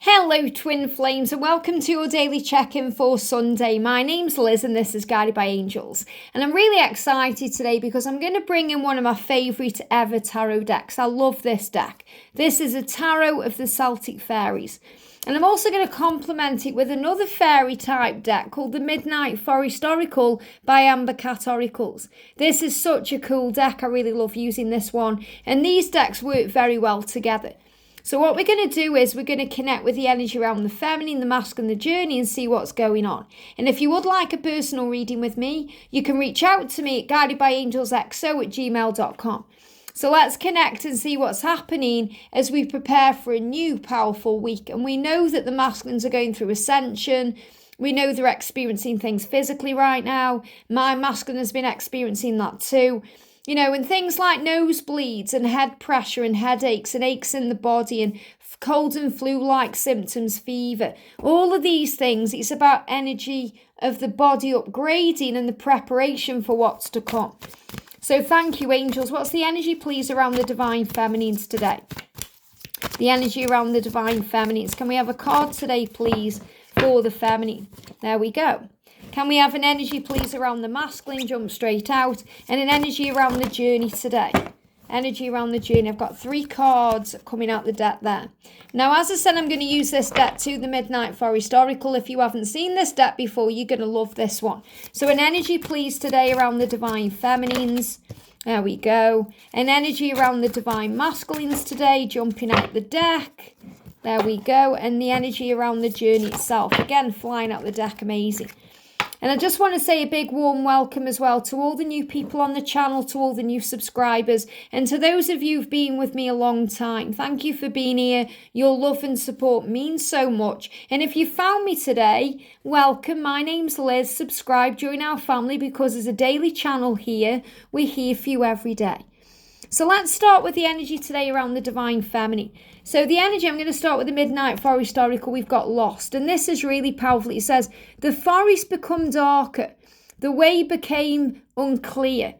Hello Twin Flames and welcome to your daily check-in for Sunday. My name's Liz and this is Guided by Angels. And I'm really excited today because I'm going to bring in one of my favourite ever tarot decks. I love this deck. This is a tarot of the Celtic Fairies. And I'm also going to complement it with another fairy type deck called the Midnight Forest Oracle by Amber Cat Oracles. This is such a cool deck. I really love using this one. And these decks work very well together. So what we're going to do is we're going to connect with the energy around the feminine, the masculine, the journey and see what's going on. And if you would like a personal reading with me, you can reach out to me at guidedbyangelsxo@gmail.com. So let's connect and see what's happening as we prepare for a new powerful week. And we know that the masculines are going through ascension. We know they're experiencing things physically right now. My masculine has been experiencing that too. You know, and things like nosebleeds and head pressure and headaches and aches in the body and cold and flu-like symptoms, fever. All of these things, it's about energy of the body upgrading and the preparation for what's to come. So thank you, angels. What's the energy, please, around the divine feminines today? The energy around the divine feminines. Can we have a card today, please, for the feminine? There we go. Can we have an energy, please, around the masculine? Jump straight out. And an energy around the journey today. Energy around the journey. I've got 3 cards coming out the deck there. Now, as I said, I'm going to use this deck to the Midnight Forest Oracle. If you haven't seen this deck before, you're going to love this one. So an energy, please, today around the divine feminines. There we go. An energy around the divine masculines today, jumping out the deck. There we go. And the energy around the journey itself. Again, flying out the deck. Amazing. And I just want to say a big warm welcome as well to all the new people on the channel, to all the new subscribers, and to those of you who've been with me a long time. Thank you for being here. Your love and support means so much. And if you found me today, welcome. My name's Liz. Subscribe, join our family because there's a daily channel here. We're here for you every day. So let's start with the energy today around the divine feminine. So the energy, I'm going to start with the Midnight Forest Oracle. We've got lost. And this is really powerful. It says, the forest become darker. The way became unclear.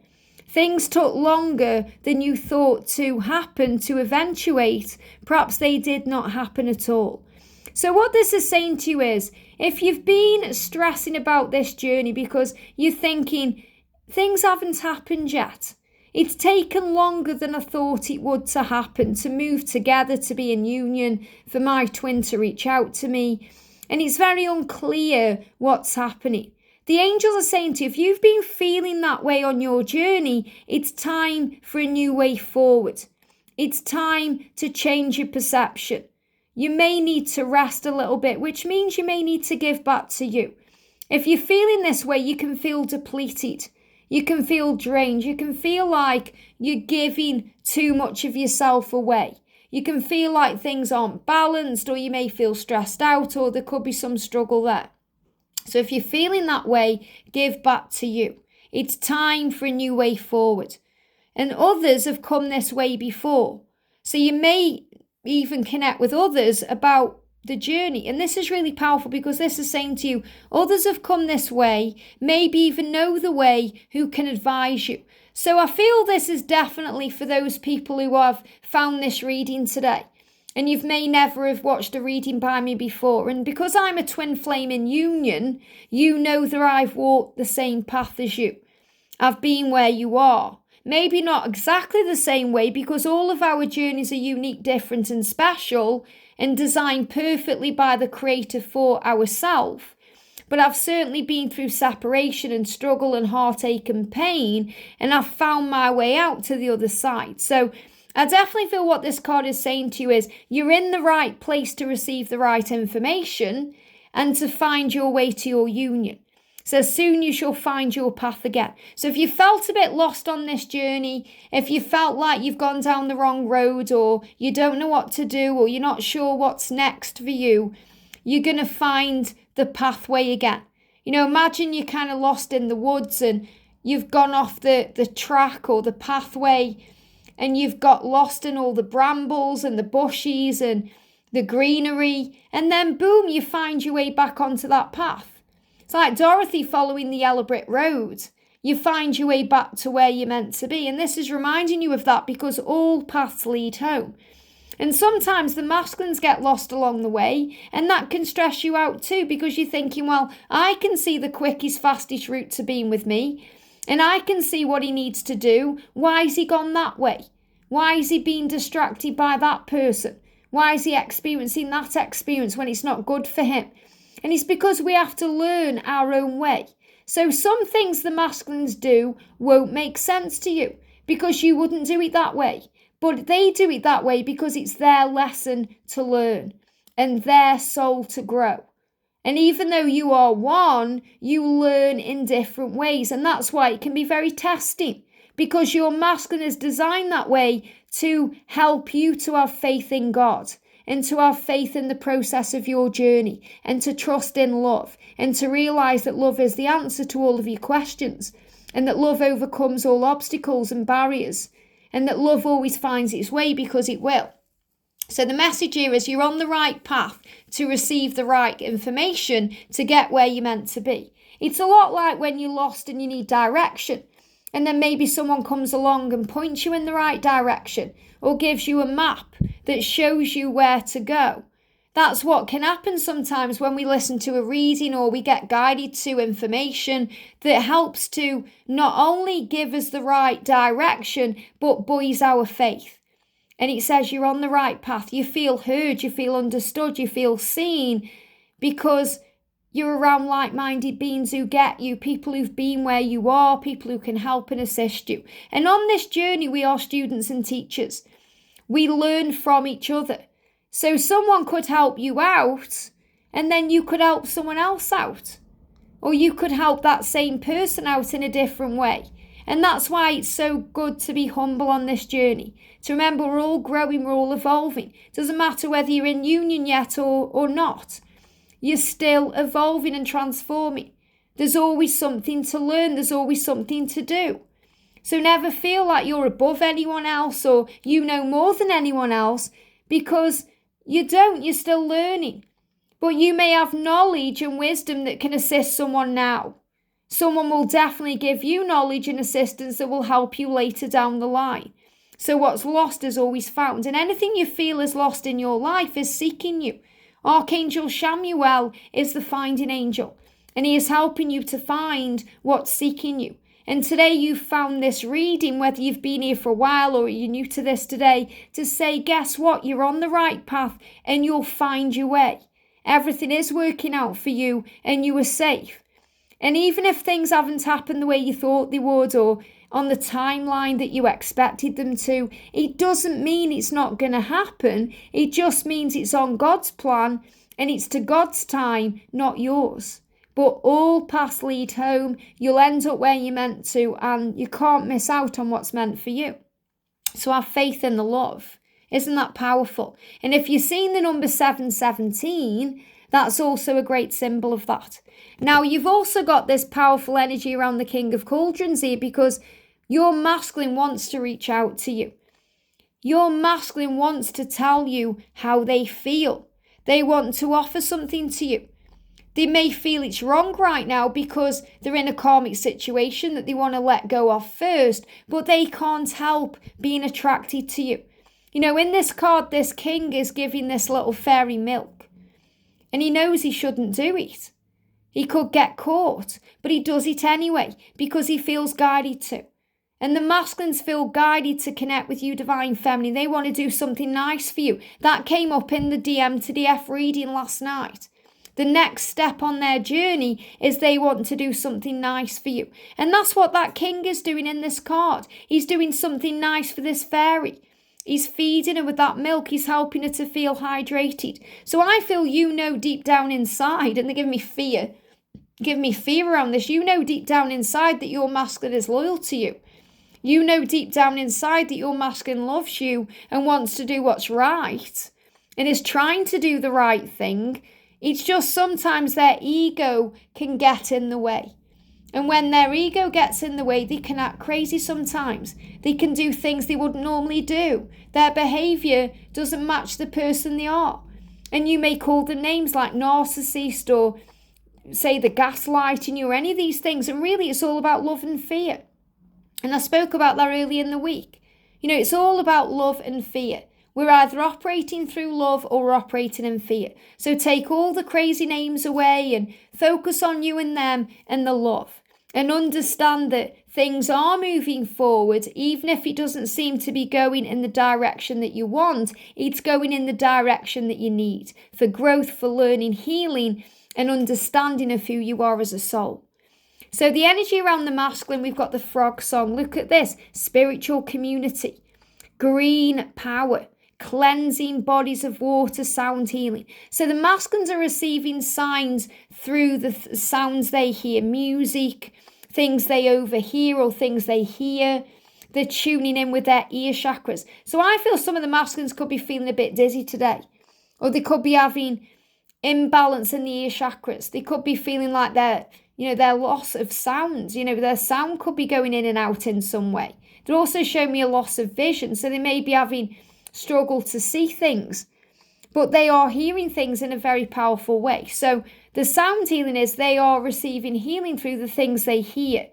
Things took longer than you thought to happen, to eventuate. Perhaps they did not happen at all. So what this is saying to you is, if you've been stressing about this journey because you're thinking, things haven't happened yet. It's taken longer than I thought it would to happen, to move together, to be in union, for my twin to reach out to me. And it's very unclear what's happening. The angels are saying to you, if you've been feeling that way on your journey, it's time for a new way forward. It's time to change your perception. You may need to rest a little bit, which means you may need to give back to you. If you're feeling this way, you can feel depleted. You can feel drained. You can feel like you're giving too much of yourself away. You can feel like things aren't balanced, or you may feel stressed out, or there could be some struggle there. So if you're feeling that way, give back to you. It's time for a new way forward. And others have come this way before. So you may even connect with others about the journey. And this is really powerful because this is saying to you, others have come this way, maybe even know the way, who can advise you. So I feel this is definitely for those people who have found this reading today. And you may never have watched a reading by me before. And because I'm a twin flame in union, you know that I've walked the same path as you. I've been where you are. Maybe not exactly the same way because all of our journeys are unique, different and special and designed perfectly by the Creator for ourselves. But I've certainly been through separation and struggle and heartache and pain, and I've found my way out to the other side. So I definitely feel what this card is saying to you is you're in the right place to receive the right information and to find your way to your union. So soon you shall find your path again. So if you felt a bit lost on this journey, if you felt like you've gone down the wrong road, or you don't know what to do, or you're not sure what's next for you, you're going to find the pathway again. You know, imagine you're kind of lost in the woods and you've gone off the track or the pathway and you've got lost in all the brambles and the bushes and the greenery. And then boom, you find your way back onto that path. It's like Dorothy following the yellow brick road. You find your way back to where you're meant to be. And this is reminding you of that because all paths lead home. And sometimes the masculines get lost along the way, and that can stress you out too, because you're thinking, well, I can see the quickest, fastest route to being with me, and I can see what he needs to do. Why has he gone that way? Why is he being distracted by that person? Why is he experiencing that experience when it's not good for him? And it's because we have to learn our own way. So some things the masculines do won't make sense to you because you wouldn't do it that way. But they do it that way because it's their lesson to learn and their soul to grow. And even though you are one, you learn in different ways. And that's why it can be very testing, because your masculine is designed that way to help you to have faith in God and to have faith in the process of your journey and to trust in love and to realize that love is the answer to all of your questions and that love overcomes all obstacles and barriers and that love always finds its way because it will. So the message here is you're on the right path to receive the right information to get where you're meant to be. It's a lot like when you're lost and you need direction. And then maybe someone comes along and points you in the right direction or gives you a map that shows you where to go. That's what can happen sometimes when we listen to a reading or we get guided to information that helps to not only give us the right direction, but buoys our faith. And it says you're on the right path. You feel heard, you feel understood, you feel seen because you're around like-minded beings who get you, people who've been where you are, people who can help and assist you. And on this journey, we are students and teachers. We learn from each other. So someone could help you out, and then you could help someone else out. Or you could help that same person out in a different way. And that's why it's so good to be humble on this journey. To remember we're all growing, we're all evolving. It doesn't matter whether you're in union yet or not. You're still evolving and transforming. There's always something to learn. There's always something to do. So never feel like you're above anyone else or you know more than anyone else, because you don't. You're still learning. But you may have knowledge and wisdom that can assist someone now. Someone will definitely give you knowledge and assistance that will help you later down the line. So what's lost is always found. And anything you feel is lost in your life is seeking you. Archangel Shamuel is the finding angel, and he is helping you to find what's seeking you. And today you've found this reading, whether you've been here for a while or you're new to this today, to say, guess what? You're on the right path and you'll find your way. Everything is working out for you and you are safe. And even if things haven't happened the way you thought they would or on the timeline that you expected them to, it doesn't mean it's not going to happen. It just means it's on God's plan and it's to God's time, not yours. But all paths lead home. You'll end up where you're meant to, and you can't miss out on what's meant for you. So have faith in the love. Isn't that powerful? And if you've seen the number 717, that's also a great symbol of that. Now, you've also got this powerful energy around the King of Cauldrons here because your masculine wants to reach out to you. Your masculine wants to tell you how they feel. They want to offer something to you. They may feel it's wrong right now because they're in a karmic situation that they want to let go of first, but they can't help being attracted to you. You know, in this card, this king is giving this little fairy milk, and he knows he shouldn't do it. He could get caught, but he does it anyway because he feels guided to. And the masculines feel guided to connect with you, divine feminine. They want to do something nice for you. That came up in the DM to the F reading last night. The next step on their journey is they want to do something nice for you. And that's what that king is doing in this card. He's doing something nice for this fairy. He's feeding her with that milk. He's helping her to feel hydrated. So I feel you know deep down inside, and they give me fear. Give me fear around this. You know deep down inside that your masculine is loyal to you. You know deep down inside that your masculine loves you and wants to do what's right and is trying to do the right thing. It's just sometimes their ego can get in the way. And when their ego gets in the way, they can act crazy sometimes. They can do things they wouldn't normally do. Their behaviour doesn't match the person they are. And you may call them names like narcissist or say the gaslighting you or any of these things. And really it's all about love and fear. And I spoke about that earlier in the week. You know, it's all about love and fear. We're either operating through love or we're operating in fear. So take all the crazy names away and focus on you and them and the love. And understand that things are moving forward, even if it doesn't seem to be going in the direction that you want, it's going in the direction that you need for growth, for learning, healing, and understanding of who you are as a soul. So the energy around the masculine, we've got the frog song. Look at this, spiritual community, green power, cleansing bodies of water, sound healing. So the masculines are receiving signs through the sounds they hear, music, things they overhear or things they hear. They're tuning in with their ear chakras. So I feel some of the masculines could be feeling a bit dizzy today, or they could be having imbalance in the ear chakras. They could be feeling like their loss of sounds. Their sound could be going in and out in some way. They're also showing me a loss of vision, so they may be having struggle to see things, but they are hearing things in a very powerful way. So the sound healing is they are receiving healing through the things they hear,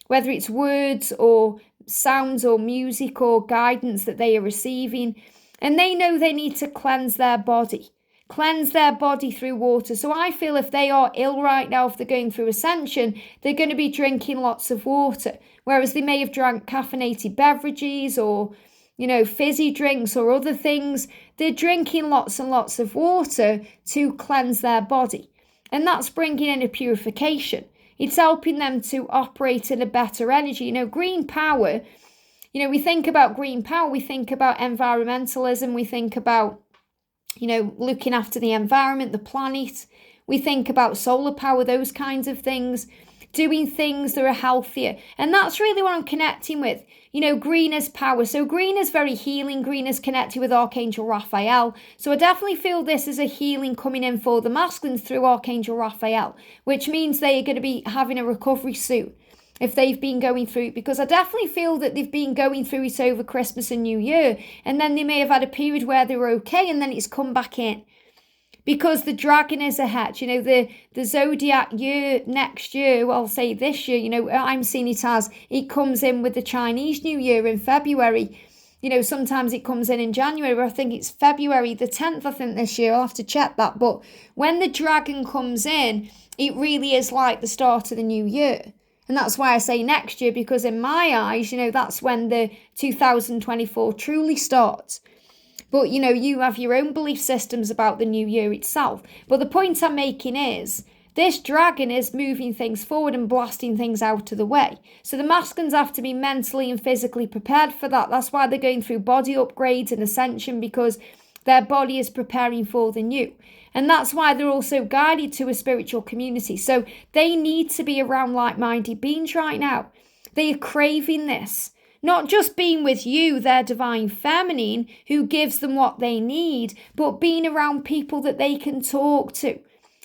whether it's words or sounds or music or guidance that they are receiving. And they know they need to cleanse their body through water. So I feel if they are ill right now, if they're going through ascension, they're going to be drinking lots of water, whereas they may have drank caffeinated beverages or fizzy drinks or other things. They're drinking lots and lots of water to cleanse their body. And that's bringing in a purification. It's helping them to operate in a better energy. Green power, we think about green power, we think about environmentalism, we think about, looking after the environment, the planet. We think about solar power, those kinds of things, doing things that are healthier. And that's really what I'm connecting with. Green is power. So green is very healing. Green is connected with Archangel Raphael. So I definitely feel this is a healing coming in for the masculines through Archangel Raphael, which means they are going to be having a recovery soon if they've been going through it, because I definitely feel that they've been going through it over Christmas and New Year, and then they may have had a period where they were okay, and then it's come back in. Because the dragon is ahead, the zodiac year next year, well, I'll say this year, I'm seeing it as it comes in with the Chinese New Year in February. Sometimes it comes in January, but I think it's February the 10th, I think this year. I'll have to check that. But when the dragon comes in, it really is like the start of the new year. And that's why I say next year, because in my eyes, that's when the 2024 truly starts. But, you have your own belief systems about the new year itself. But the point I'm making is, this dragon is moving things forward and blasting things out of the way. So the masculines have to be mentally and physically prepared for that. That's why they're going through body upgrades and ascension, because their body is preparing for the new. And that's why they're also guided to a spiritual community. So they need to be around like-minded beings right now. They are craving this. Not just being with you, their divine feminine, who gives them what they need, but being around people that they can talk to.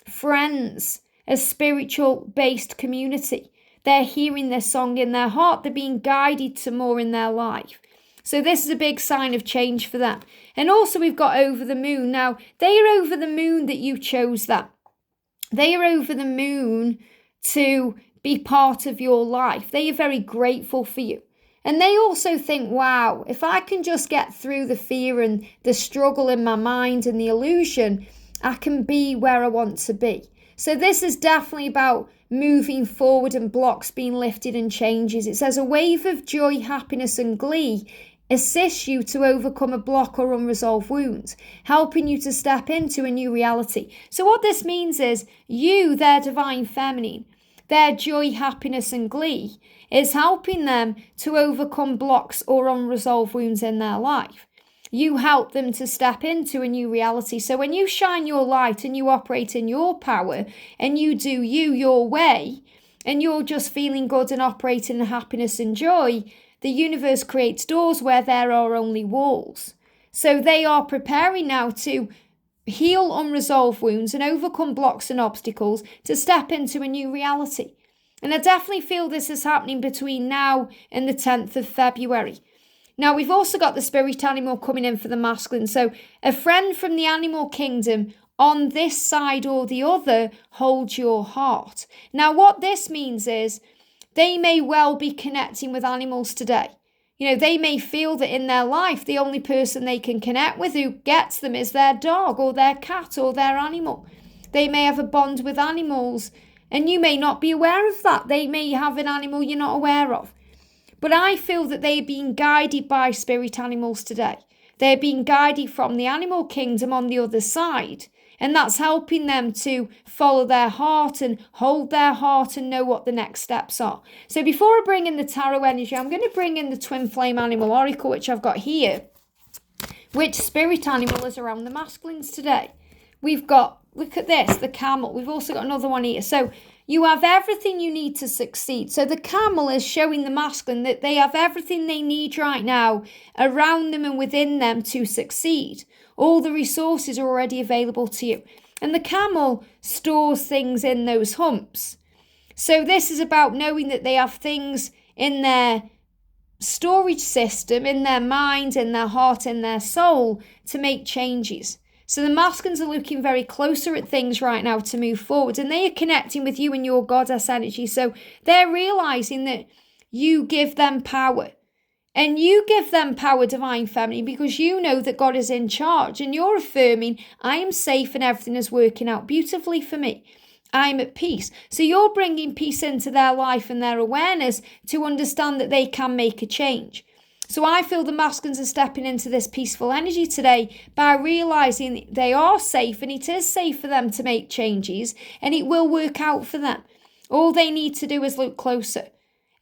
Friends, a spiritual-based community. They're hearing their song in their heart. They're being guided to more in their life. So this is a big sign of change for them. And also we've got over the moon. Now, they are over the moon that you chose that. They are over the moon to be part of your life. They are very grateful for you. And they also think, wow, if I can just get through the fear and the struggle in my mind and the illusion, I can be where I want to be. So this is definitely about moving forward and blocks being lifted and changes. It says a wave of joy, happiness and glee assists you to overcome a block or unresolved wounds, helping you to step into a new reality. So what this means is you, their divine feminine, their joy, happiness and glee is helping them to overcome blocks or unresolved wounds in their life. You help them to step into a new reality. So when you shine your light and you operate in your power and you do you your way and you're just feeling good and operating in happiness and joy, the universe creates doors where there are only walls. So they are preparing now to heal unresolved wounds and overcome blocks and obstacles to step into a new reality. And I definitely feel this is happening between now and the 10th of February. Now, we've also got the spirit animal coming in for the masculine. So a friend from the animal kingdom on this side or the other holds your heart. Now, what this means is they may well be connecting with animals today. They may feel that in their life, the only person they can connect with who gets them is their dog or their cat or their animal. They may have a bond with animals, and you may not be aware of that. They may have an animal you're not aware of. But I feel that they are being guided by spirit animals today. They're being guided from the animal kingdom on the other side. And that's helping them to follow their heart and hold their heart and know what the next steps are. So before I bring in the tarot energy, I'm going to bring in the twin flame animal oracle, which I've got here. Which spirit animal is around the masculines today? We've got, look at this, the camel. We've also got another one here. So you have everything you need to succeed. So the camel is showing the masculine that they have everything they need right now around them and within them to succeed. All the resources are already available to you. And the camel stores things in those humps. So this is about knowing that they have things in their storage system, in their mind, in their heart, in their soul to make changes. So the masculines are looking very closer at things right now to move forward, and they are connecting with you and your goddess energy. So they're realizing that you give them power. And you give them power, divine feminine, because you know that God is in charge. And you're affirming, I am safe and everything is working out beautifully for me. I'm at peace. So you're bringing peace into their life and their awareness to understand that they can make a change. So I feel the masculines are stepping into this peaceful energy today by realizing they are safe, and it is safe for them to make changes, and it will work out for them. All they need to do is look closer.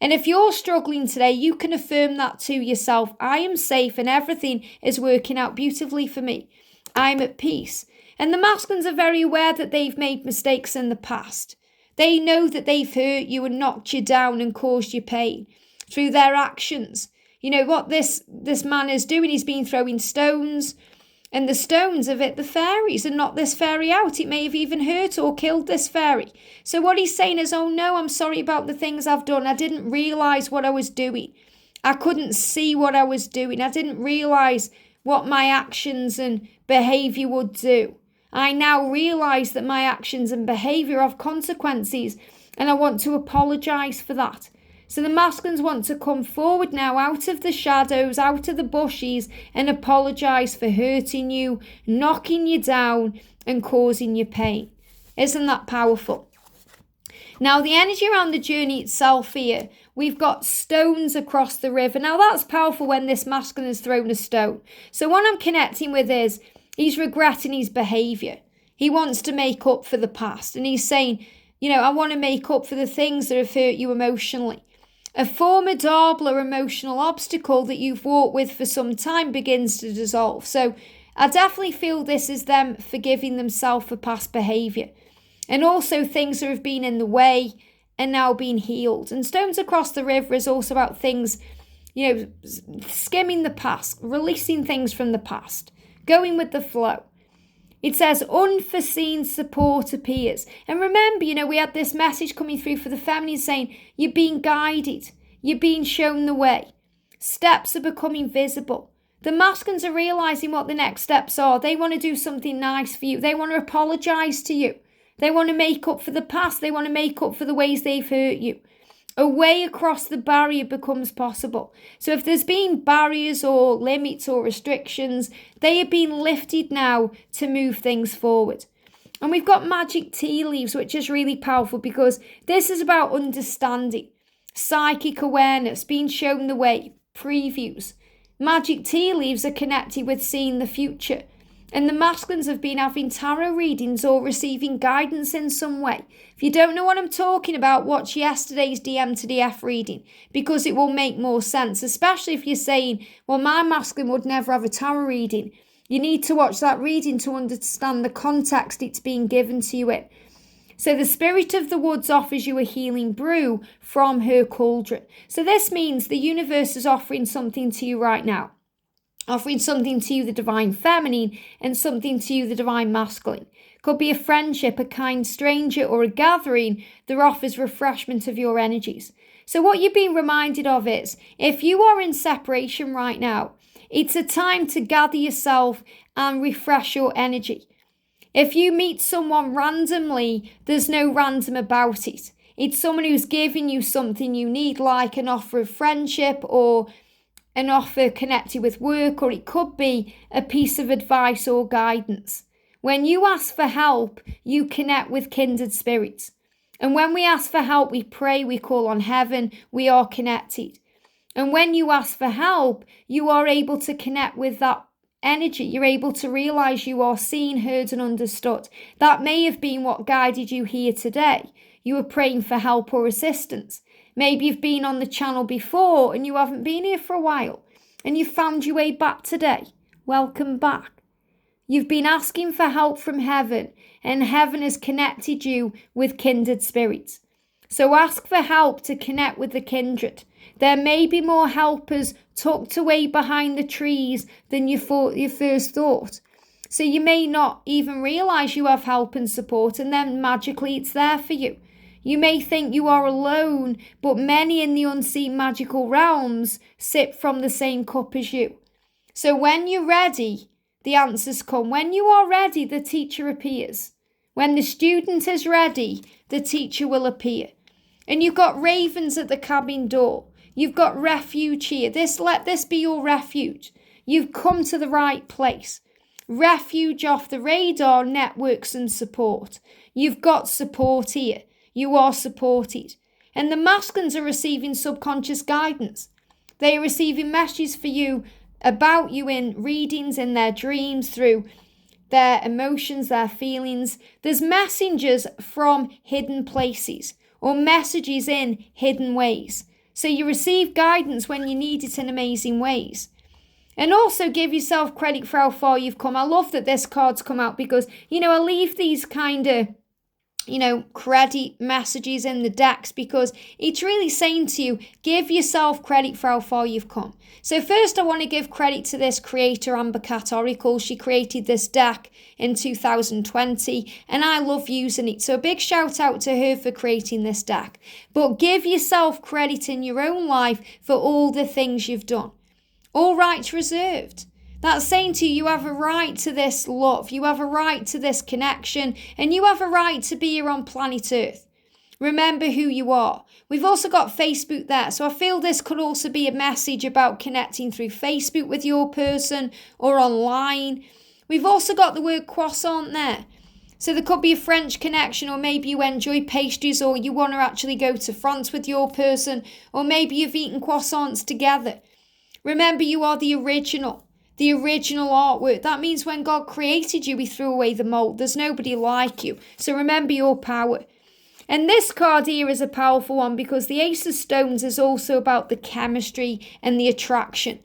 And if you're struggling today, you can affirm that to yourself. I am safe and everything is working out beautifully for me. I'm at peace. And the masculines are very aware that they've made mistakes in the past. They know that they've hurt you and knocked you down and caused you pain through their actions. You know what this man is doing? He's been throwing stones, and the stones have hit the fairies and knocked this fairy out. It may have even hurt or killed this fairy. So what he's saying is, oh no, I'm sorry about the things I've done. I didn't realise what I was doing. I couldn't see what I was doing. I didn't realise what my actions and behaviour would do. I now realise that my actions and behaviour have consequences, and I want to apologise for that. So the masculines want to come forward now out of the shadows, out of the bushes, and apologise for hurting you, knocking you down and causing you pain. Isn't that powerful? Now the energy around the journey itself here, we've got stones across the river. Now that's powerful when this masculine has thrown a stone. So what I'm connecting with is he's regretting his behaviour. He wants to make up for the past, and he's saying, I want to make up for the things that have hurt you emotionally. A formidable or emotional obstacle that you've walked with for some time begins to dissolve. So I definitely feel this is them forgiving themselves for past behaviour. And also things that have been in the way and now being healed. And stones across the river is also about things, skimming the past, releasing things from the past, going with the flow. It says unforeseen support appears. And remember, we had this message coming through for the feminine saying you're being guided. You're being shown the way. Steps are becoming visible. The masculines are realising what the next steps are. They want to do something nice for you. They want to apologise to you. They want to make up for the past. They want to make up for the ways they've hurt you. A way across the barrier becomes possible. So if there's been barriers or limits or restrictions, they are being lifted now to move things forward. And we've got magic tea leaves, which is really powerful because this is about understanding, psychic awareness, being shown the way, previews. Magic tea leaves are connected with seeing the future. And the masculines have been having tarot readings or receiving guidance in some way. If you don't know what I'm talking about, watch yesterday's DM to DF reading because it will make more sense, especially if you're saying, well, my masculine would never have a tarot reading. You need to watch that reading to understand the context it's being given to you in. So the spirit of the woods offers you a healing brew from her cauldron. So this means the universe is offering something to you right now. Offering something to you, the divine feminine, and something to you, the divine masculine. Could be a friendship, a kind stranger, or a gathering that offers refreshment of your energies. So what you're being reminded of is, if you are in separation right now, it's a time to gather yourself and refresh your energy. If you meet someone randomly, there's no random about it. It's someone who's giving you something you need, like an offer of friendship or an offer connected with work, or it could be a piece of advice or guidance. When you ask for help, you connect with kindred spirits. And when we ask for help, we pray, we call on heaven, we are connected. And when you ask for help, you are able to connect with that energy. You're able to realize you are seen, heard, and understood. That may have been what guided you here today. You were praying for help or assistance. Maybe you've been on the channel before and you haven't been here for a while, and you found your way back today. Welcome back. You've been asking for help from heaven, and heaven has connected you with kindred spirits. So ask for help to connect with the kindred. There may be more helpers tucked away behind the trees than you first thought. So you may not even realize you have help and support, and then magically it's there for you. You may think you are alone, but many in the unseen magical realms sip from the same cup as you. So when you're ready, the answers come. When you are ready, the teacher appears. When the student is ready, the teacher will appear. And you've got ravens at the cabin door. You've got refuge here. Let this be your refuge. You've come to the right place. Refuge off the radar, networks and support. You've got support here. You are supported. And the masculines are receiving subconscious guidance. They are receiving messages for you, about you, in readings, in their dreams, through their emotions, their feelings. There's messengers from hidden places, or messages in hidden ways. So you receive guidance when you need it in amazing ways. And also give yourself credit for how far you've come. I love that this card's come out because, I leave these kind of, credit messages in the decks because it's really saying to you, give yourself credit for how far you've come. So first I want to give credit to this creator, Amber Cat Oracle. She created this deck in 2020 and I love using it. So a big shout out to her for creating this deck. But give yourself credit in your own life for all the things you've done. All rights reserved. That's saying to you, you have a right to this love, you have a right to this connection, and you have a right to be here on planet Earth. Remember who you are. We've also got Facebook there, so I feel this could also be a message about connecting through Facebook with your person or online. We've also got the word croissant there. So there could be a French connection, or maybe you enjoy pastries, or you want to actually go to France with your person, or maybe you've eaten croissants together. Remember, you are the original artwork. That means when God created you, he threw away the mold. There's nobody like you. So remember your power. And this card here is a powerful one because the Ace of Stones is also about the chemistry and the attraction.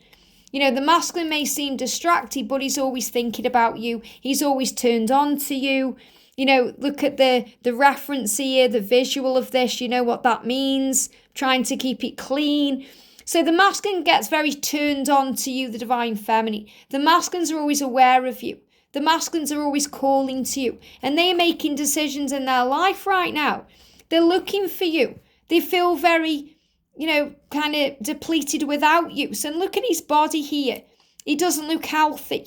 The masculine may seem distracted, but he's always thinking about you. He's always turned on to you. Look at the reference here, the visual of this. You know what that means. Trying to keep it clean. So the masculine gets very turned on to you, the divine feminine. The masculines are always aware of you. The masculines are always calling to you. And they are making decisions in their life right now. They're looking for you. They feel very, kind of depleted without you. So look at his body here. He doesn't look healthy.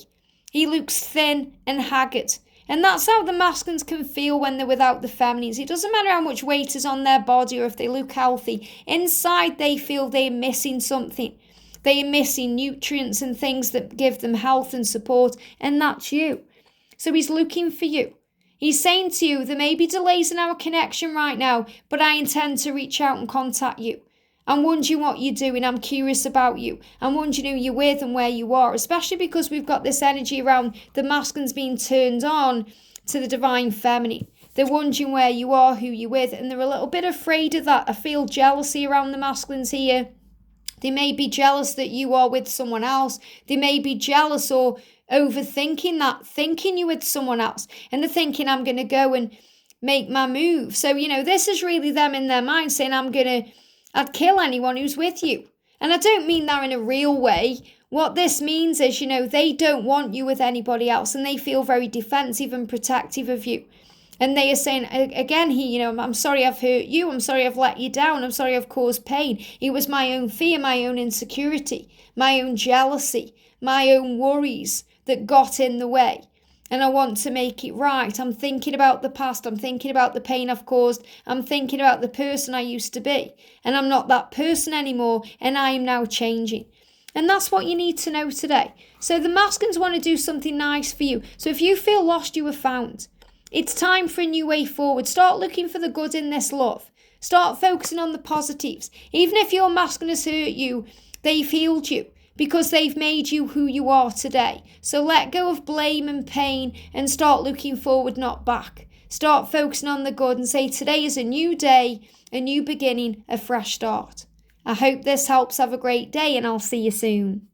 He looks thin and haggard. And that's how the masculines can feel when they're without the feminines. It doesn't matter how much weight is on their body or if they look healthy. Inside, they feel they're missing something. They are missing nutrients and things that give them health and support. And that's you. So he's looking for you. He's saying to you, there may be delays in our connection right now, but I intend to reach out and contact you. I'm wondering what you're doing. I'm curious about you. I'm wondering who you're with and where you are, especially because we've got this energy around the masculines being turned on to the divine feminine. They're wondering where you are, who you're with, and they're a little bit afraid of that. I feel jealousy around the masculines here. They may be jealous that you are with someone else. They may be jealous or overthinking that, thinking you're with someone else. And they're thinking, I'm going to go and make my move. So, this is really them in their mind saying, I'd kill anyone who's with you. And I don't mean that in a real way. What this means is, they don't want you with anybody else and they feel very defensive and protective of you. And they are saying, again, I'm sorry I've hurt you. I'm sorry I've let you down. I'm sorry I've caused pain. It was my own fear, my own insecurity, my own jealousy, my own worries that got in the way. And I want to make it right. I'm thinking about the past. I'm thinking about the pain I've caused. I'm thinking about the person I used to be. And I'm not that person anymore. And I am now changing. And that's what you need to know today. So the masculines want to do something nice for you. So if you feel lost, you are found. It's time for a new way forward. Start looking for the good in this love. Start focusing on the positives. Even if your masculine has hurt you, they've healed you because they've made you who you are today. So let go of blame and pain and start looking forward, not back. Start focusing on the good and say today is a new day, a new beginning, a fresh start. I hope this helps. Have a great day and I'll see you soon.